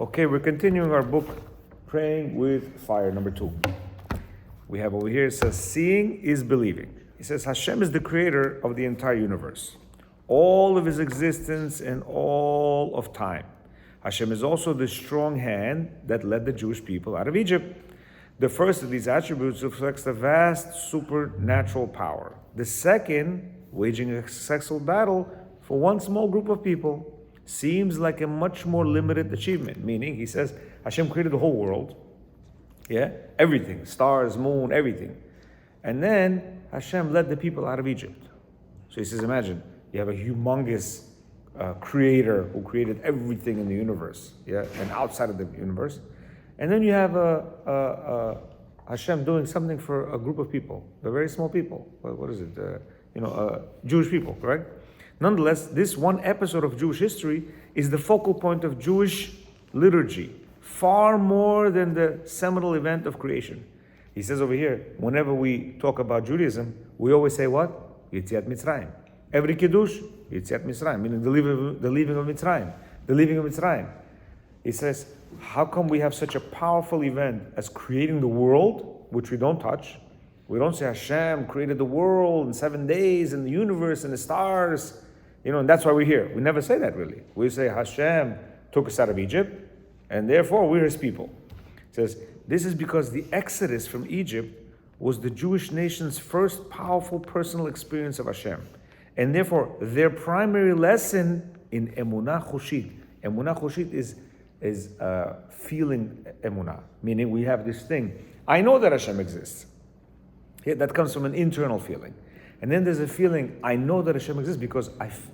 Okay, we're continuing our book, Praying with Fire, number 2. We have over here, it says, seeing is believing. It says, Hashem is the creator of the entire universe, all of his existence and all of time. Hashem is also the strong hand that led the Jewish people out of Egypt. The first of these attributes reflects the vast supernatural power. The second, waging a successful battle for one small group of people, seems like a much more limited achievement. Meaning, he says, Hashem created the whole world, everything, stars, moon, everything. And then Hashem led the people out of Egypt. So he says, imagine, you have a humongous creator who created everything in the universe, and outside of the universe. And then you have Hashem doing something for a group of people, the very small people. What is it? Jewish people, correct? Nonetheless, this one episode of Jewish history is the focal point of Jewish liturgy, far more than the seminal event of creation. He says over here, whenever we talk about Judaism, we always say what? Yetziat Mitzrayim. Every Kiddush, Yetziat Mitzrayim, meaning the leaving of Mitzrayim. The leaving of Mitzrayim. He says, how come we have such a powerful event as creating the world, which we don't touch? We don't say Hashem created the world in 7 days and the universe and the stars, and that's why we're here. We never say that really. We say Hashem took us out of Egypt and therefore we're his people. It says, this is because the exodus from Egypt was the Jewish nation's first powerful personal experience of Hashem. And therefore their primary lesson in Emunah Choshit. Emunah Choshit is feeling Emunah, meaning we have this thing. I know that Hashem exists. That comes from an internal feeling. And then there's a feeling, I know that Hashem exists because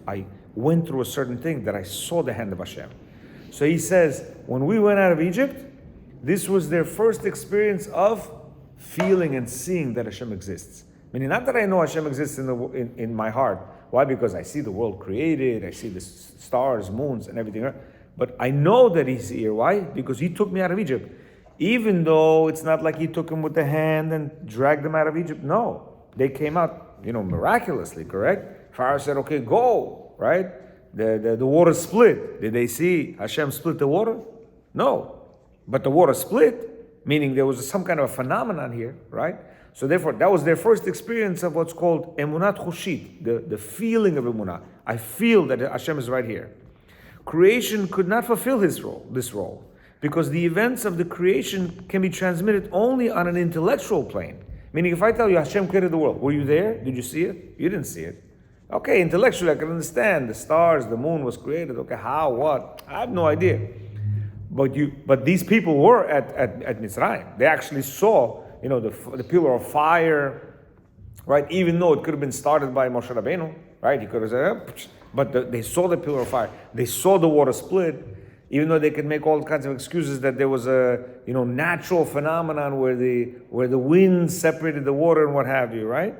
I went through a certain thing that I saw the hand of Hashem. So he says, when we went out of Egypt, this was their first experience of feeling and seeing that Hashem exists. Meaning not that I know Hashem exists in my heart. Why? Because I see the world created, I see the stars, moons, and everything. But I know that he's here. Why? Because he took me out of Egypt. Even though it's not like he took them with the hand and dragged them out of Egypt. No, they came out, miraculously, correct? Pharaoh said, okay, go, right? The water split. Did they see Hashem split the water? No. But the water split, meaning there was some kind of a phenomenon here, right? So therefore, that was their first experience of what's called Emunat Choshit, the feeling of Emunah. I feel that Hashem is right here. Creation could not fulfill this role, because the events of the creation can be transmitted only on an intellectual plane. Meaning, if I tell you Hashem created the world, were you there? Did you see it? You didn't see it. Okay, intellectually I can understand the stars, the moon was created. Okay, how, what? I have no idea. But these people were at Mitzrayim. They actually saw, the pillar of fire, right? Even though it could have been started by Moshe Rabbeinu, right? He could have said, but they saw the pillar of fire. They saw the water split. Even though they could make all kinds of excuses that there was a natural phenomenon where the wind separated the water and what have you, right?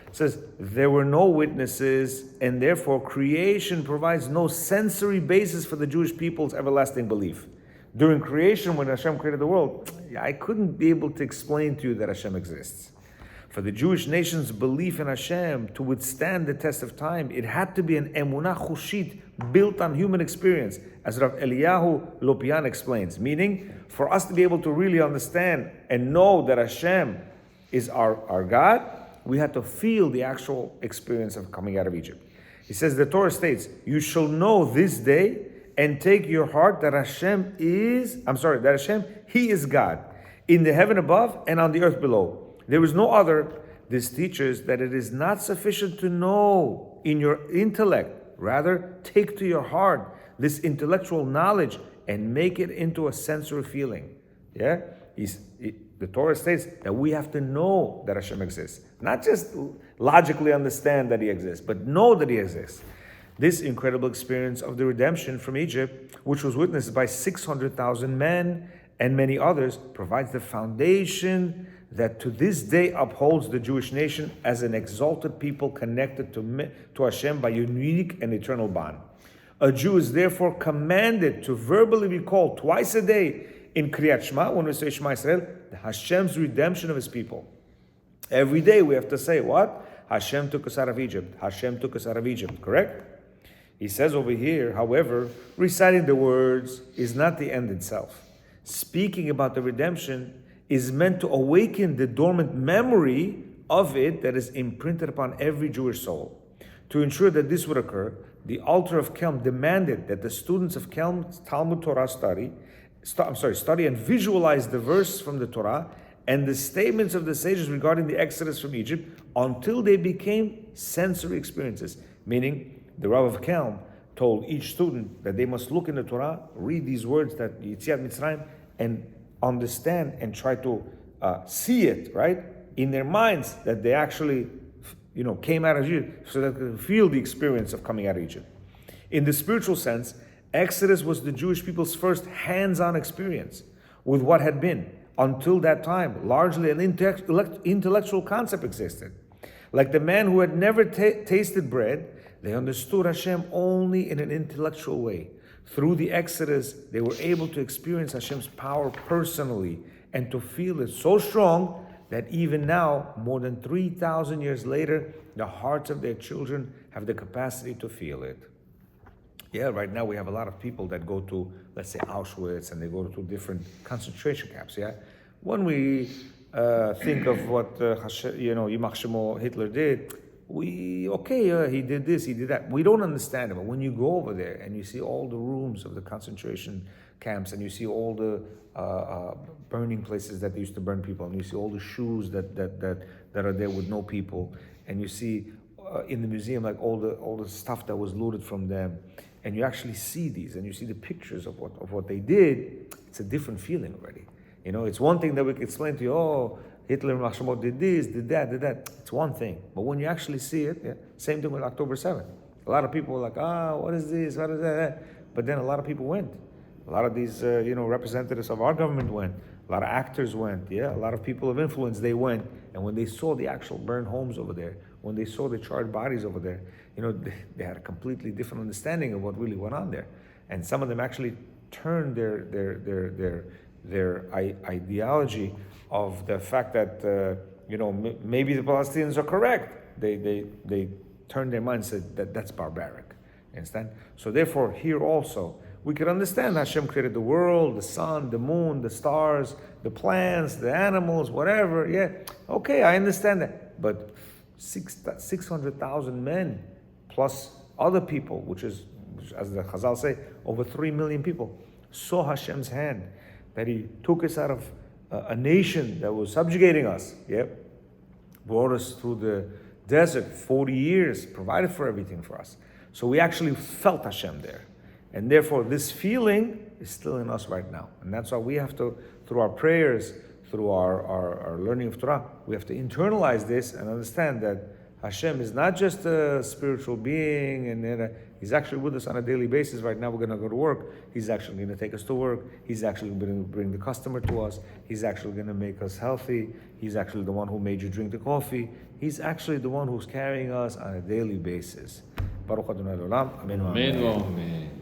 It says there were no witnesses, and therefore creation provides no sensory basis for the Jewish people's everlasting belief. During creation, when Hashem created the world, I couldn't be able to explain to you that Hashem exists. For the Jewish nation's belief in Hashem to withstand the test of time, it had to be an emunah chushit built on human experience, as Rav Eliyahu Lopian explains. Meaning, for us to be able to really understand and know that Hashem is our God, we had to feel the actual experience of coming out of Egypt. He says, the Torah states, you shall know this day and take your heart that Hashem, He is God, in the heaven above and on the earth below. There is no other. This teaches that it is not sufficient to know in your intellect. Rather, take to your heart this intellectual knowledge and make it into a sensory feeling. The Torah states that we have to know that Hashem exists. Not just logically understand that He exists, but know that He exists. This incredible experience of the redemption from Egypt, which was witnessed by 600,000 men and many others, provides the foundation that to this day upholds the Jewish nation as an exalted people connected to Hashem by a unique and eternal bond. A Jew is therefore commanded to verbally recall twice a day in Kriyat Shema, when we say Shema Yisrael, Hashem's redemption of His people. Every day we have to say what? Hashem took us out of Egypt. Hashem took us out of Egypt, correct? He says over here, however, reciting the words is not the end itself. Speaking about the redemption is meant to awaken the dormant memory of it that is imprinted upon every Jewish soul. To ensure that this would occur, the altar of Kelm demanded that the students of Kelm's Talmud Torah study and visualize the verse from the Torah and the statements of the sages regarding the exodus from Egypt until they became sensory experiences. Meaning, the Rav of Kelm told each student that they must look in the Torah, read these words that Yetziat Mitzrayim, and understand and try to see it, right, in their minds, that they actually, came out of Egypt, so that they could feel the experience of coming out of Egypt. In the spiritual sense, Exodus was the Jewish people's first hands-on experience with what had been. Until that time, largely an intellectual concept existed. Like the man who had never tasted bread, they understood Hashem only in an intellectual way. Through the Exodus, they were able to experience Hashem's power personally and to feel it so strong that even now, more than 3,000 years later, the hearts of their children have the capacity to feel it. Yeah, right now we have a lot of people that go to, let's say, Auschwitz, and they go to different concentration camps, yeah? When we think of what, Yimach Shemo Hitler did, he did this, he did that. We don't understand it, but when you go over there and you see all the rooms of the concentration camps, and you see all the burning places that they used to burn people, and you see all the shoes that are there with no people, and you see in the museum like all the stuff that was looted from them, and you actually see these, and you see the pictures of what they did, it's a different feeling already. It's one thing that we can explain to you, Hitler and Mashmot did this, did that. It's one thing. But when you actually see it, same thing with October 7th. A lot of people were like, what is this, what is that? But then a lot of people went. A lot of these, representatives of our government went. A lot of actors went, a lot of people of influence, they went. And when they saw the actual burned homes over there, when they saw the charred bodies over there, they had a completely different understanding of what really went on there. And some of them actually turned their ideology of the fact that, maybe the Palestinians are correct. They turned their mind and said that that's barbaric. Understand? So therefore, here also, we can understand Hashem created the world, the sun, the moon, the stars, the plants, the animals, whatever. Yeah, okay, I understand that. But 600,000 men plus other people, which is, as the Chazal say, over 3 million people, saw Hashem's hand, that He took us out of a nation that was subjugating us, brought us through the desert 40 years, provided for everything for us. So we actually felt Hashem there. And therefore, this feeling is still in us right now. And that's why we have to, through our prayers, through our learning of Torah, we have to internalize this and understand that Hashem is not just a spiritual being, and He's actually with us on a daily basis. Right now we're going to go to work. He's actually going to take us to work. He's actually going to bring the customer to us. He's actually going to make us healthy. He's actually the one who made you drink the coffee. He's actually the one who's carrying us on a daily basis. Baruch Adonai Olam. Amen. Amen.